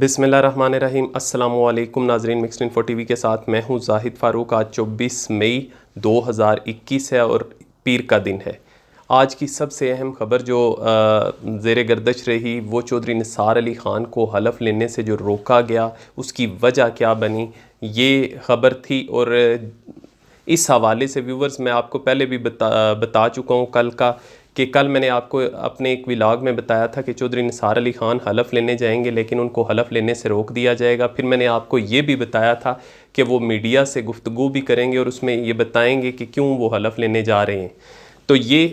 बिस्मिल्लाहिर्रहमानिर्रहीम। अस्सलामुअलैकुम नाजरीन, मिक्स्ड इन्फो टीवी के साथ मैं हूं जाहिद फ़ारूक। आज 24 मई 2021 है और पीर का दिन है। आज की सबसे अहम खबर जो ज़ेर गर्दश रही वो चौधरी निसार अली ख़ान को हलफ लेने से जो रोका गया उसकी वजह क्या बनी, ये खबर थी। और इस हवाले से व्यूवर्स मैं आपको पहले भी बता चुका हूँ कि कल मैंने आपको अपने एक व्लॉग में बताया था कि चौधरी निसार अली ख़ान हलफ लेने जाएंगे लेकिन उनको हलफ लेने से रोक दिया जाएगा। फिर मैंने आपको ये भी बताया था कि वो मीडिया से गुफ्तगू भी करेंगे और उसमें ये बताएंगे कि क्यों वो हलफ लेने जा रहे हैं। तो ये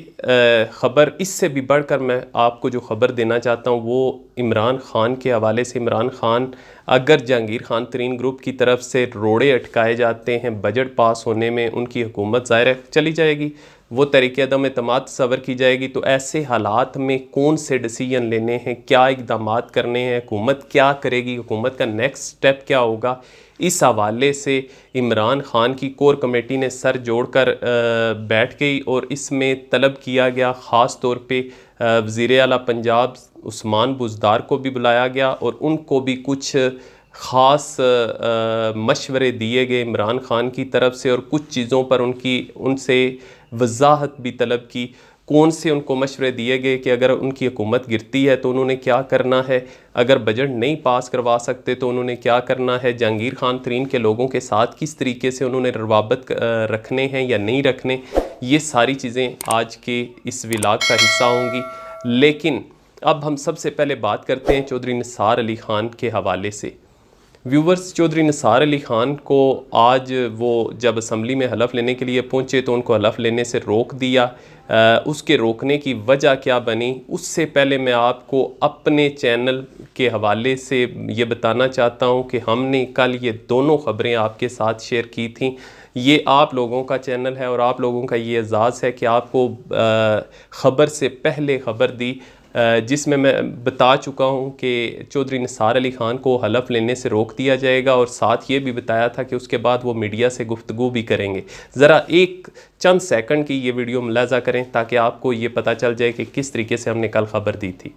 ख़बर, इससे भी बढ़कर मैं आपको जो ख़बर देना चाहता हूँ वो इमरान ख़ान के हवाले से। इमरान ख़ान, अगर जहांगीर ख़ान तरीन ग्रुप की तरफ से रोड़े अटकाए जाते हैं बजट पास होने में, उनकी हुकूमत ज़ाहिर चली जाएगी, वो तरीक़े अदम एतमाद सवर की जाएगी। तो ऐसे हालात में कौन से डिसीजन लेने हैं, क्या इक़दाम करने हैं, हुकूमत क्या करेगी, हुकूमत का नेक्स्ट स्टेप क्या होगा, इस हवाले से इमरान ख़ान की कोर कमेटी ने सर जोड़कर बैठ गई। और इसमें तलब किया गया ख़ास तौर पे वज़ीर आला पंजाब उस्मान बुज़दार को भी बुलाया गया और उनको भी कुछ ख़ास मशवरे दिए गए इमरान ख़ान की तरफ से और कुछ चीज़ों पर उनसे वजाहत भी तलब की। कौन से उनको मशवरे दिए गए कि अगर उनकी हुकूमत गिरती है तो उन्होंने क्या करना है, अगर बजट नहीं पास करवा सकते तो उन्होंने क्या करना है, जहांगीर ख़ान तरीन के लोगों के साथ किस तरीके से उन्होंने रवाबत रखने हैं या नहीं रखने, ये सारी चीज़ें आज के इस व्लॉग का हिस्सा होंगी। लेकिन अब हम सबसे पहले बात करते हैं चौधरी निसार अली ख़ान के हवाले से। व्यूवर्स, चौधरी निसार अली ख़ान को आज वो जब असम्बली में हलफ लेने के लिए पहुँचे तो उनको हलफ लेने से रोक दिया। उसके रोकने की वजह क्या बनी, उससे पहले मैं आपको अपने चैनल के हवाले से ये बताना चाहता हूँ कि हमने कल ये दोनों ख़बरें आपके साथ शेयर की थी। ये आप लोगों का चैनल है और आप लोगों का ये एजाज़ है कि आपको ख़बर से पहले ख़बर दी, जिसमें मैं बता चुका हूँ कि चौधरी निसार अली ख़ान को हलफ लेने से रोक दिया जाएगा और साथ ये भी बताया था कि उसके बाद वो मीडिया से गुफ्तगू भी करेंगे। ज़रा एक चंद सेकंड की ये वीडियो मुलाज़ा करें ताकि आपको ये पता चल जाए कि किस तरीके से हमने कल ख़बर दी थी।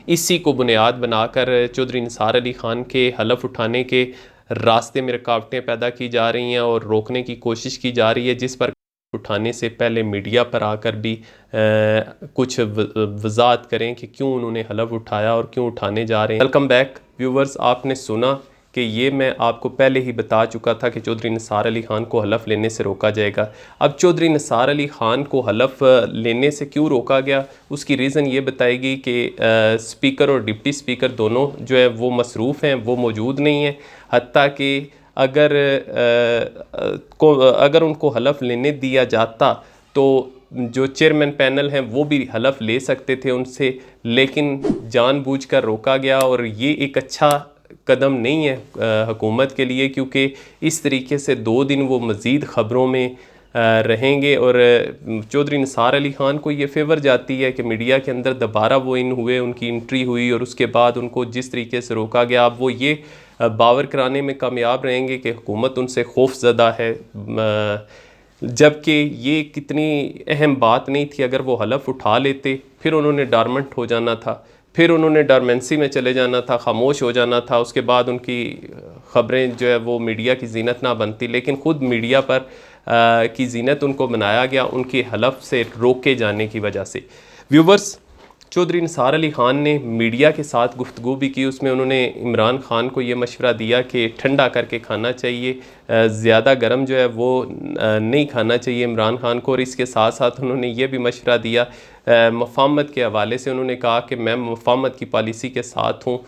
इसी को बुनियाद बनाकर चौधरी निसार अली ख़ान के हलफ उठाने के रास्ते में रुकावटें पैदा की जा रही हैं और रोकने की कोशिश की जा रही है, जिस पर उठाने से पहले मीडिया पर आकर भी कुछ वजाहत करें कि क्यों उन्होंने हलफ उठाया और क्यों उठाने जा रहे हैं। वेलकम बैक व्यूवर्स, आपने सुना कि ये मैं आपको पहले ही बता चुका था कि चौधरी निसार अली ख़ान को हलफ लेने से रोका जाएगा। अब चौधरी निसार अली ख़ान को हलफ लेने से क्यों रोका गया, उसकी रीज़न ये बताएगी कि स्पीकर और डिप्टी स्पीकर दोनों जो है वो मसरूफ़ हैं, वो मौजूद नहीं हैं। हत्ता कि अगर उनको हलफ लेने दिया जाता तो जो चेयरमैन पैनल हैं वो भी हलफ ले सकते थे उनसे, लेकिन जानबूझकर रोका गया। और ये एक अच्छा कदम नहीं है हुकूमत के लिए, क्योंकि इस तरीके से 2 दिन वो मज़ीद ख़बरों में रहेंगे और चौधरी निसार अली ख़ान को ये फेवर जाती है कि मीडिया के अंदर दोबारा वो हुए, उनकी एंट्री हुई और उसके बाद उनको जिस तरीके से रोका गया, अब वो ये बावर कराने में कामयाब रहेंगे कि हुकूमत उनसे खौफज़दा है। जबकि ये कितनी अहम बात नहीं थी। अगर वो हलफ उठा लेते फिर उन्होंने डॉर्मेंट हो जाना था, फिर उन्होंने डॉर्मेंसी में चले जाना था, खामोश हो जाना था, उसके बाद उनकी ख़बरें जो है वो मीडिया की जीनत ना बनती। लेकिन ख़ुद मीडिया पर की जीनत उनको बनाया गया उनके हलफ से रोके जाने की वजह से। व्यूवर्स, चौधरी निसार अली ख़ान ने मीडिया के साथ गुफ्तगू भी की। उसमें उन्होंने इमरान ख़ान को ये मशवरा दिया कि ठंडा करके खाना चाहिए, ज़्यादा गर्म जो है वो नहीं खाना चाहिए इमरान ख़ान को। और इसके साथ साथ उन्होंने ये भी मशवरा दिया मुफ़ाहमत के हवाले से। उन्होंने कहा कि मैं मुफ़ाहमत की पॉलिसी के साथ हूँ।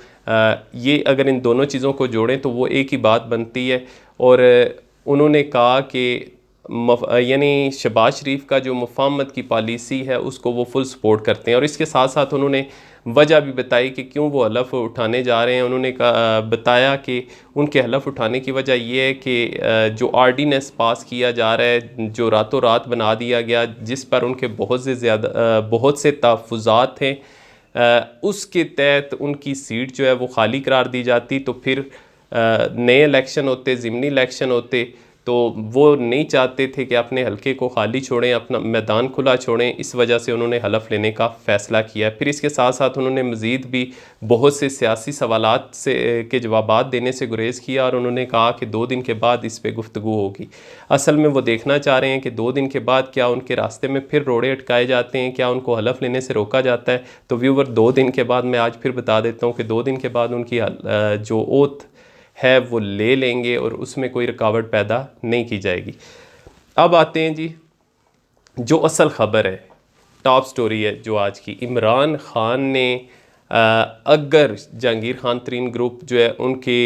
ये अगर इन दोनों चीज़ों को जोड़ें तो वो एक ही बात बनती है। और उन्होंने कहा कि यानी शहबाज शरीफ का जो मुफ़ाहमत की पॉलिसी है उसको वो फुल सपोर्ट करते हैं। और इसके साथ साथ उन्होंने वजह भी बताई कि क्यों वो हलफ उठाने जा रहे हैं। उन्होंने बताया कि उनके हलफ उठाने की वजह ये है कि जो ऑर्डिनेंस पास किया जा रहा है, जो रातों रात बना दिया गया, जिस पर उनके बहुत से तहफ़्फ़ुज़ात हैं, उसके तहत उनकी सीट जो है वो खाली करार दी जाती तो फिर नए इलेक्शन होते, ज़िमनी इलेक्शन होते, तो वो नहीं चाहते थे कि अपने हलके को खाली छोड़ें, अपना मैदान खुला छोड़ें, इस वजह से उन्होंने हलफ लेने का फ़ैसला किया। फिर इसके साथ साथ उन्होंने मज़ीद भी बहुत से सियासी सवालात से के जवाबात देने से गुरेज़ किया और उन्होंने कहा कि 2 दिन के बाद इस पर गुफ्तगू होगी। असल में वो देखना चाह रहे हैं कि 2 दिन के बाद क्या उनके रास्ते में फिर रोड़े अटकाए जाते हैं, क्या उनको हलफ लेने से रोका जाता है। तो व्यूवर 2 दिन के बाद, मैं आज फिर बता देता हूँ कि 2 दिन के बाद उनकी जो ओथ है वो ले लेंगे और उसमें कोई रुकावट पैदा नहीं की जाएगी। अब आते हैं जी जो असल ख़बर है, टॉप स्टोरी है जो आज की। इमरान ख़ान ने अगर जहांगीर खान तरीन ग्रुप जो है उनके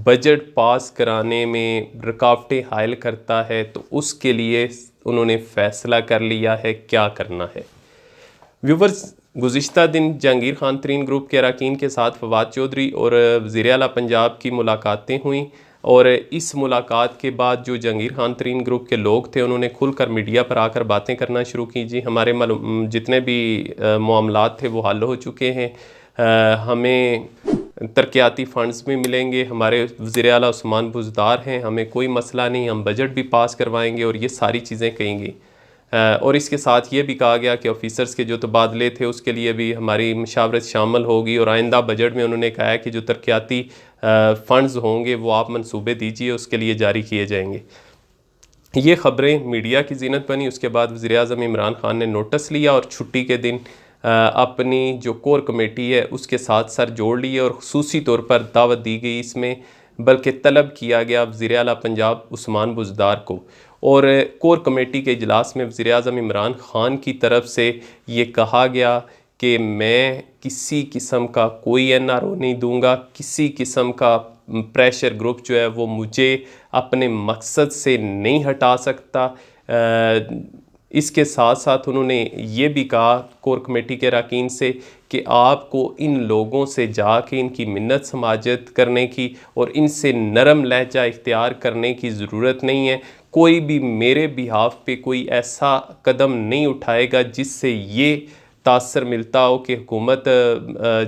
बजट पास कराने में रुकावटें हायल करता है तो उसके लिए उन्होंने फ़ैसला कर लिया है क्या करना है। व्यूवर्स, गुज़िश्ता दिन जहांगीर खान तरीन ग्रुप के अरकान के साथ फवाद चौधरी और वज़ीर आला पंजाब की मुलाकातें हुई और इस मुलाकात के बाद जो जहांगीर खान तरीन ग्रुप के लोग थे उन्होंने खुलकर मीडिया पर आकर बातें करना शुरू की। जी, हमारे जितने भी मामलात थे वो हल हो चुके हैं, हमें तरक्याती फ़ंड्स भी मिलेंगे, हमारे वज़ीर आला उस्मान बुज़दार हैं, हमें कोई मसला नहीं, हम बजट भी पास करवाएंगे और ये सारी चीज़ें कहेंगी। और इसके साथ ये भी कहा गया कि ऑफिसर्स के जो तबादले थे उसके लिए भी हमारी मशावरत शामिल होगी और आइंदा बजट में उन्होंने कहा है कि जो तरक्याती फ़ंड्स होंगे वो आप मंसूबे दीजिए, उसके लिए जारी किए जाएंगे। ये ख़बरें मीडिया की ज़ीनत बनी। उसके बाद वज़ीर आज़म इमरान ख़ान ने नोटिस लिया और छुट्टी के दिन अपनी जो कोर कमेटी है उसके साथ सर जोड़ लिए और ख़ुसूसी तौर पर दावत दी गई इसमें, बल्कि तलब किया गया वज़ीर आला पंजाब उस्मान बुज़दार को। और कोर कमेटी के इजलास में वज़ीर आज़म इमरान ख़ान की तरफ से ये कहा गया कि मैं किसी किस्म का कोई NRO नहीं दूंगा, किसी किस्म का प्रेशर ग्रुप जो है वो मुझे अपने मकसद से नहीं हटा सकता। इसके साथ साथ उन्होंने ये भी कहा कोर कमेटी के अरकान से कि आपको इन लोगों से जाके इनकी मिन्नत समाजत करने की और इनसे नरम लहजा इख्तियार करने की ज़रूरत नहीं है। कोई भी मेरे बिहाफ पे कोई ऐसा कदम नहीं उठाएगा जिससे ये तासर मिलता हो कि हुकूमत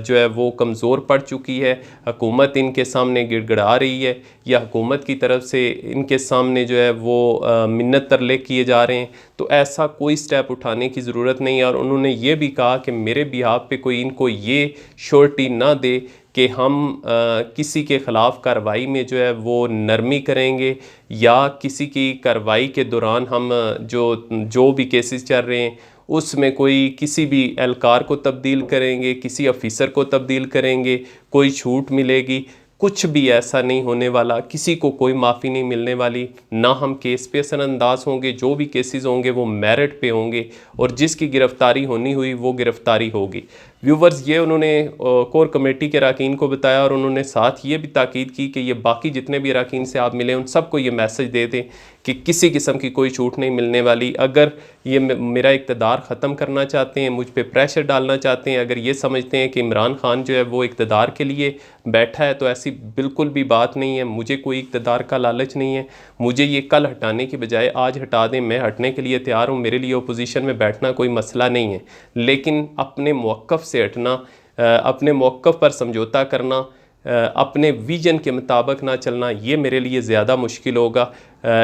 जो है वो कमज़ोर पड़ चुकी है, हुकूमत इनके सामने गिड़गिड़ा रही है या हुकूमत की तरफ से इनके सामने जो है वो मिन्नत तरले किए जा रहे हैं। तो ऐसा कोई स्टेप उठाने की ज़रूरत नहीं है। और उन्होंने ये भी कहा कि मेरे बिहाफ पे कोई इनको ये श्योरिटी ना दे कि हम किसी के ख़िलाफ़ कार्रवाई में जो है वो नरमी करेंगे या किसी की कार्रवाई के दौरान हम जो भी केसेस चल रहे हैं उसमें कोई किसी भी एहलकार को तब्दील करेंगे, किसी ऑफिसर को तब्दील करेंगे, कोई छूट मिलेगी। कुछ भी ऐसा नहीं होने वाला, किसी को कोई माफ़ी नहीं मिलने वाली, ना हम केस पे असरअंदाज होंगे। जो भी केसेस होंगे वो मेरिट पे होंगे और जिसकी गिरफ़्तारी होनी हुई वो गिरफ़्तारी होगी। व्यूवर्स, ये उन्होंने कोर कमेटी के अरकान को बताया और उन्होंने साथ ये भी ताकीद की कि ये बाकी जितने भी अरकान से आप मिले उन सबको ये मैसेज दे दें कि किसी किस्म की कोई छूट नहीं मिलने वाली। अगर ये मेरा इक़्तिदार ख़त्म करना चाहते हैं, मुझ पे प्रेशर डालना चाहते हैं, अगर ये समझते हैं कि इमरान ख़ान जो है वो इक़्तिदार के लिए बैठा है, तो ऐसी बिल्कुल भी बात नहीं है। मुझे कोई इक़्तिदार का लालच नहीं है। मुझे ये कल हटाने की बजाय आज हटा दें, मैं हटने के लिए तैयार हूँ। मेरे लिए अपोजिशन में बैठना कोई मसला नहीं है, लेकिन अपने मौक़िफ़ से हटना, अपने मौक़िफ़ पर समझौता करना, अपने विजन के मुताबिक ना चलना, ये मेरे लिए ज़्यादा मुश्किल होगा।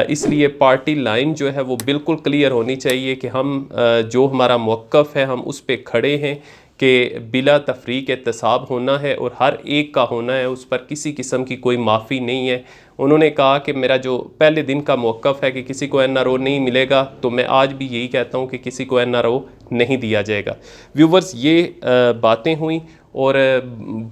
इसलिए पार्टी लाइन जो है वो बिल्कुल क्लियर होनी चाहिए कि हम जो हमारा मौक़िफ़ है हम उस पर खड़े हैं कि बिला तफरीक एहतसाब होना है और हर एक का होना है, उस पर किसी किस्म की कोई माफ़ी नहीं है। उन्होंने कहा कि मेरा जो पहले दिन का मौक़िफ़ है कि किसी को NRO नहीं मिलेगा, तो मैं आज भी यही कहता हूँ कि किसी को NRO नहीं दिया जाएगा। व्यूवर्स, ये बातें हुई और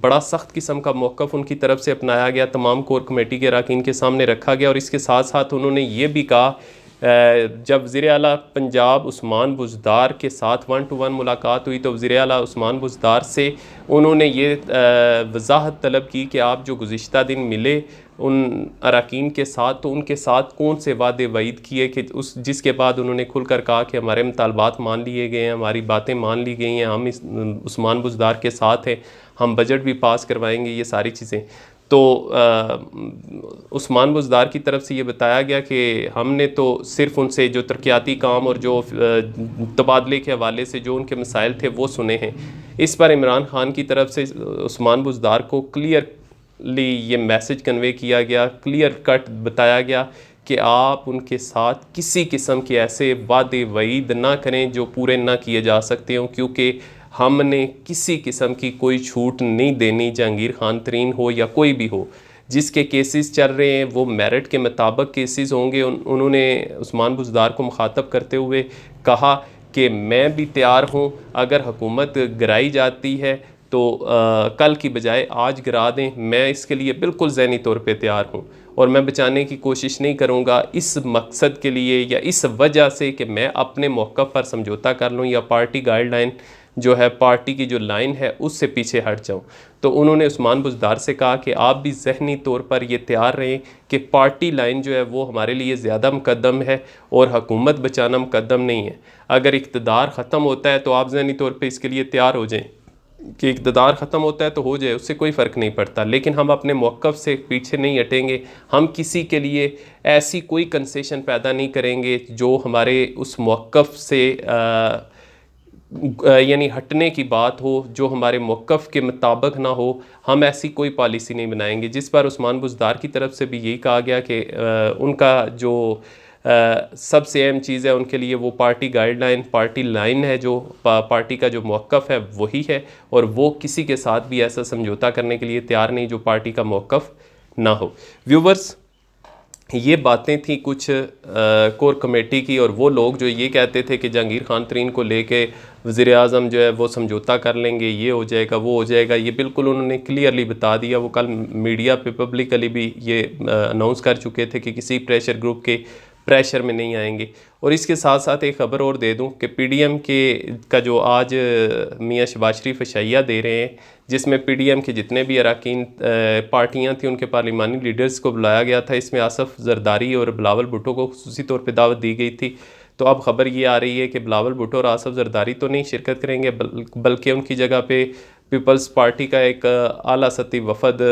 बड़ा सख्त किस्म का मौक़िफ़ उनकी तरफ से अपनाया गया, तमाम कोर कमेटी के अरकान के सामने रखा गया। और इसके साथ साथ उन्होंने ये भी कहा, जब वज़ीर आला पंजाब उस्मान बुज़दार के साथ 1-to-1 मुलाकात हुई तो वज़ीर आला उस्मान बुज़दार से उन्होंने ये वजाहत तलब की कि आप जो गुज़िश्ता दिन मिले उन अरकान के साथ, तो उनके साथ कौन से वादे वईद किए कि जिसके बाद उन्होंने खुलकर कहा कि हमारे मुतालबात मान लिए गए हैं, हमारी बातें मान ली गई हैं, हम इस उस्मान बुज़दार के साथ हैं, हम बजट भी पास करवाएंगे, ये सारी चीज़ें। तो उस्मान बुज़दार की तरफ से ये बताया गया कि हमने तो सिर्फ़ उनसे जो तरक्याती काम और जो तबादले के हवाले से जो उनके मसाइल थे वो सुने हैं। इस पर इमरान ख़ान की तरफ से उस्मान बुज़दार को क्लियरली ये मैसेज कन्वे किया गया, क्लियर कट बताया गया कि आप उनके साथ किसी किस्म के ऐसे वादे वईद ना करें जो पूरे ना किए जा सकते हों, क्योंकि हमने किसी किस्म की कोई छूट नहीं देनी। जहांगीर खान तरीन हो या कोई भी हो, जिसके केसेस चल रहे हैं वो मेरिट के मुताबिक केसेस होंगे। उन्होंने उस्मान बुज़दार को मुखातब करते हुए कहा कि मैं भी तैयार हूँ, अगर हुकूमत गिराई जाती है तो कल की बजाय आज गिरा दें, मैं इसके लिए बिल्कुल ज़हनी तौर पे तैयार हूँ और मैं बचाने की कोशिश नहीं करूँगा इस मकसद के लिए या इस वजह से कि मैं अपने मौक़िफ़ पर समझौता कर लूँ या पार्टी गाइडलाइन जो है, पार्टी की जो लाइन है उससे पीछे हट जाऊँ। तो उन्होंने उस्मान बुज़दार से कहा कि आप भी ज़हनी तौर पर ये तैयार रहें कि पार्टी लाइन जो है वो हमारे लिए ज़्यादा मुकद्दम है और हुकूमत बचाना मुकद्दम नहीं है। अगर इक़्तिदार ख़त्म होता है तो आप ज़हनी तौर पर इसके लिए तैयार हो जाएँ कि इक़्तिदार ख़त्म होता है तो हो जाए, उससे कोई फ़र्क नहीं पड़ता, लेकिन हम अपने मौक़िफ़ से पीछे नहीं हटेंगे। हम किसी के लिए ऐसी कोई कंसेशन पैदा नहीं करेंगे जो हमारे उस मौक़िफ़ से यानी हटने की बात हो, जो हमारे मौक़िफ़ के मुताबिक ना हो। हम ऐसी कोई पॉलिसी नहीं बनाएंगे। जिस पर उस्मान बुज़दार की तरफ से भी यही कहा गया कि उनका जो सबसे अहम चीज़ है उनके लिए वो पार्टी गाइडलाइन, पार्टी लाइन है, जो पार्टी का जो मौक़िफ़ है वही है, और वो किसी के साथ भी ऐसा समझौता करने के लिए तैयार नहीं जो पार्टी का मौक़िफ़ ना हो। व्यूवर्स, ये बातें थी कुछ कोर कमेटी की, और वो लोग जो ये कहते थे कि जहांगीर खान तरीन को लेके वज़ीर आज़म जो है वो समझौता कर लेंगे, ये हो जाएगा वो हो जाएगा, ये बिल्कुल उन्होंने क्लियरली बता दिया। वो कल मीडिया पे पब्लिकली भी ये अनाउंस कर चुके थे कि किसी प्रेशर ग्रुप के प्रेशर में नहीं आएंगे। और इसके साथ साथ एक ख़बर और दे दूं कि पीडीएम के का जो आज मियां शहबाज शरीफ शैया दे रहे हैं, जिसमें पीडीएम के जितने भी अरकान पार्टियां थी उनके पार्लिमानी लीडर्स को बुलाया गया था। इसमें आसफ़ ज़रदारी और बिलावल भुट्टो को खुसूसी तौर पर दावत दी गई थी। तो अब ख़बर ये आ रही है कि बिलावल भुट्टो और आसफ़ ज़रदारी तो नहीं शिरकत करेंगे, बल्कि उनकी जगह पे पीपल्स पार्टी का एक आला सतही वफ़द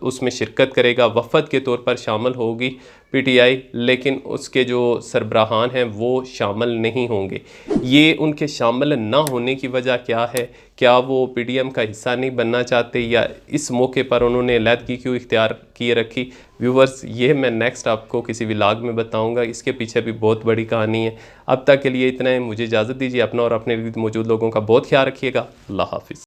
उसमें शिरकत करेगा। वफ़द के तौर पर शामिल होगी पीटीआई, लेकिन उसके जो सरबराहान हैं वो शामिल नहीं होंगे। ये उनके शामिल ना होने की वजह क्या है? क्या वो पीडीएम का हिस्सा नहीं बनना चाहते, या इस मौके पर उन्होंने अलहदगी क्यों इख्तियार किए रखी? व्यूवर्स, ये मैं नेक्स्ट आपको किसी व्लॉग में बताऊंगा। इसके पीछे भी बहुत बड़ी कहानी है। अब तक के लिए इतना है, मुझे इजाज़त दीजिए। अपना और अपने इर्द मौजूद लोगों का बहुत ख्याल रखिएगा। अल्लाह हाफ़िज़।